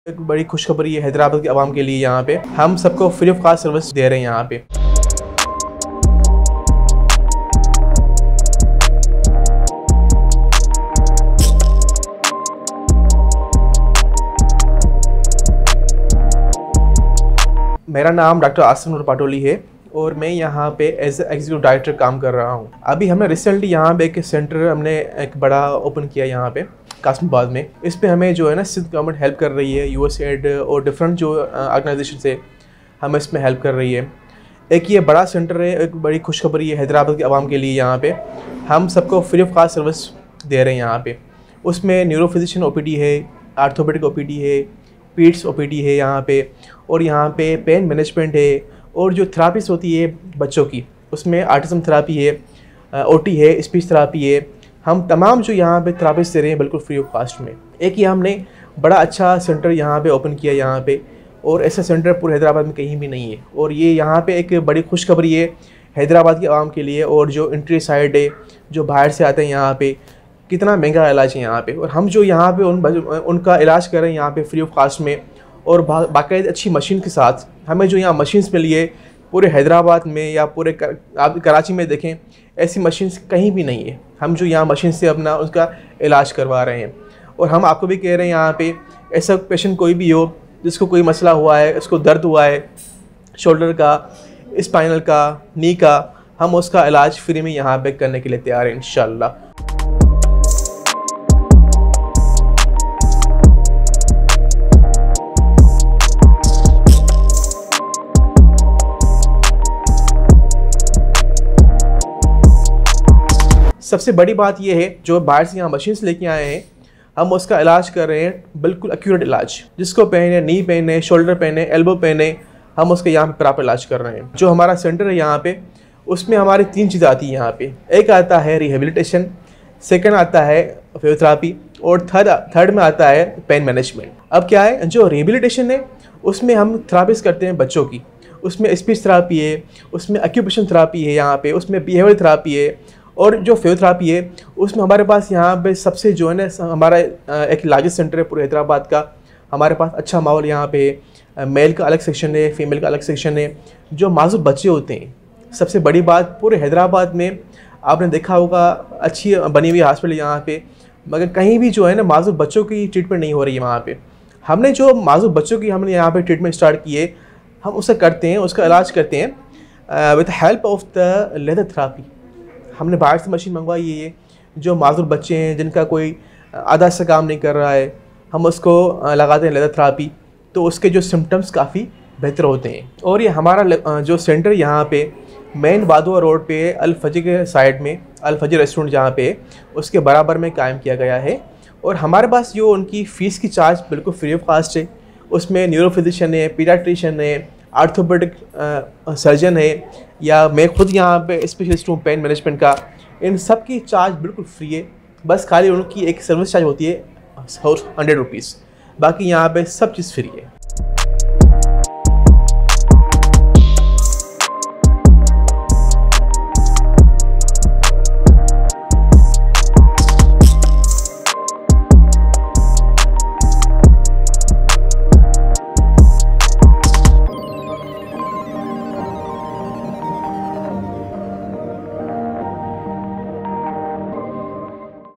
एक बड़ी खुशखबरी है हैदराबाद के आवाम के लिए। यहाँ पे हम सबको फ्री ऑफ कॉस्ट सर्विस दे रहे हैं। यहाँ पे मेरा नाम डॉक्टर आसिम नूर पाटोली है और मैं यहाँ पे एज एग्जीक्यूटिव डायरेक्टर काम कर रहा हूँ। अभी हमने रिसेंटली यहाँ पे एक सेंटर हमने एक बड़ा ओपन किया यहाँ पे कासमाबाद में। इस पे हमें जो है ना सिंध गवर्नमेंट हेल्प कर रही है, यूएसएड और डिफरेंट जो ऑर्गेनाइजेशन से हमें इसमें हेल्प कर रही है। एक ये बड़ा सेंटर है, एक बड़ी खुशखबरी है हैदराबाद के आवाम के लिए। यहाँ पे हम सबको फ्री ऑफ कॉस्ट सर्विस दे रहे हैं। यहाँ पे उसमें न्यूरो फिजिशियन ओपीडी है, आर्थोपेडिक ओपीडी है, पीड्स ओपीडी है यहाँ पे, और यहाँ पे पेन मैनेजमेंट है, और जो थेरापीज होती है बच्चों की उसमें ऑटिज्म थेरापी है, ओटी है, स्पीच थेरापी है। हम तमाम जो यहाँ पे थेरापीज दे रहे हैं बिल्कुल फ्री ऑफ कॉस्ट में। एक ये हमने बड़ा अच्छा सेंटर यहाँ पे ओपन किया यहाँ पे, और ऐसा सेंटर पूरे हैदराबाद में कहीं भी नहीं है। और ये यहाँ पे एक बड़ी खुशखबरी है हैदराबाद के आवाम के लिए, और जो इंट्री साइड है जो बाहर से आते हैं यहाँ पे, कितना महंगा इलाज है यहाँ पे, और हम जो यहाँ पे उनका इलाज कर रहे हैं यहाँ पे फ्री ऑफ कॉस्ट में, और बाकायदा अच्छी मशीन के साथ। हमें जो यहाँ मशीन्स मिली है पूरे हैदराबाद में या पूरे आप कराची में देखें, ऐसी मशीन्स कहीं भी नहीं है। हम जो यहाँ मशीन से अपना उसका इलाज करवा रहे हैं। और हम आपको भी कह रहे हैं यहाँ पे ऐसा पेशेंट कोई भी हो जिसको कोई मसला हुआ है, उसको दर्द हुआ है शोल्डर का, स्पाइनल का, नी का, हम उसका इलाज फ्री में यहाँ पे करने के लिए तैयार हैं इंशाल्लाह। सबसे बड़ी बात यह है जो बाहर से यहाँ मशीन्स लेके आए हैं, हम उसका इलाज कर रहे हैं बिल्कुल एक्यूरेट इलाज। जिसको पेन है, नी पेन है, शोल्डर पेन है, एल्बो पेन है, हम उसका यहाँ पे प्रॉपर इलाज कर रहे हैं। जो हमारा सेंटर है यहाँ पे उसमें हमारी 3 चीज़ें आती हैं यहाँ पे। एक आता है रिहेबिलिटेशन, सेकंड आता है फिजियोथेरापी, और थर्ड में आता है पेन मैनेजमेंट। अब क्या है, जो रिहेबिलिटेशन है उसमें हम थेरापीज करते हैं बच्चों की, उसमें स्पीच थेरापी है, उसमें एक्यूपेशन थेरापी है यहाँ पे, उसमें बिहेवियर थेरापी है, और जो फिजियोथेरापी है उसमें हमारे पास यहाँ पे सबसे जो है ना हमारा एक लार्जेस्ट सेंटर है पूरे हैदराबाद का। हमारे पास अच्छा माहौल यहाँ पे है, मेल का अलग सेक्शन है, फीमेल का अलग सेक्शन है। जो मासूम बच्चे होते हैं, सबसे बड़ी बात पूरे हैदराबाद में आपने देखा होगा अच्छी बनी हुई हॉस्पिटल यहाँ पे, मगर कहीं भी जो है ना मासूम बच्चों की ट्रीटमेंट नहीं हो रही है वहाँ पे। हमने जो मासूम बच्चों की हमने यहाँ पे ट्रीटमेंट स्टार्ट की है, हम उसे करते हैं, उसका इलाज करते हैं with help of the laser therapy. हमने बाहर से मशीन मंगवाई है। जो माजूर बच्चे हैं जिनका कोई आधा से काम नहीं कर रहा है, हम उसको लगाते हैं लेज़र थेरापी, तो उसके जो सिम्टम्स काफ़ी बेहतर होते हैं। और ये हमारा जो सेंटर यहाँ पे मेन वादुआ रोड पे अल फजर के साइड में, अल फजर रेस्टोरेंट जहाँ पे, उसके बराबर में कायम किया गया है। और हमारे पास जो उनकी फ़ीस की चार्ज बिल्कुल फ्री ऑफ कॉस्ट है। उसमें न्यूरो फिजिशियन है, पीडियाट्रिशियन है, आर्थोपेडिक सर्जन है, या मैं खुद यहाँ पे स्पेशलिस्ट हूँ पेन मैनेजमेंट का। इन सब की चार्ज बिल्कुल फ्री है। बस खाली उनकी एक सर्विस चार्ज होती है 100 रुपीज़, बाकी यहाँ पे सब चीज़ फ्री है।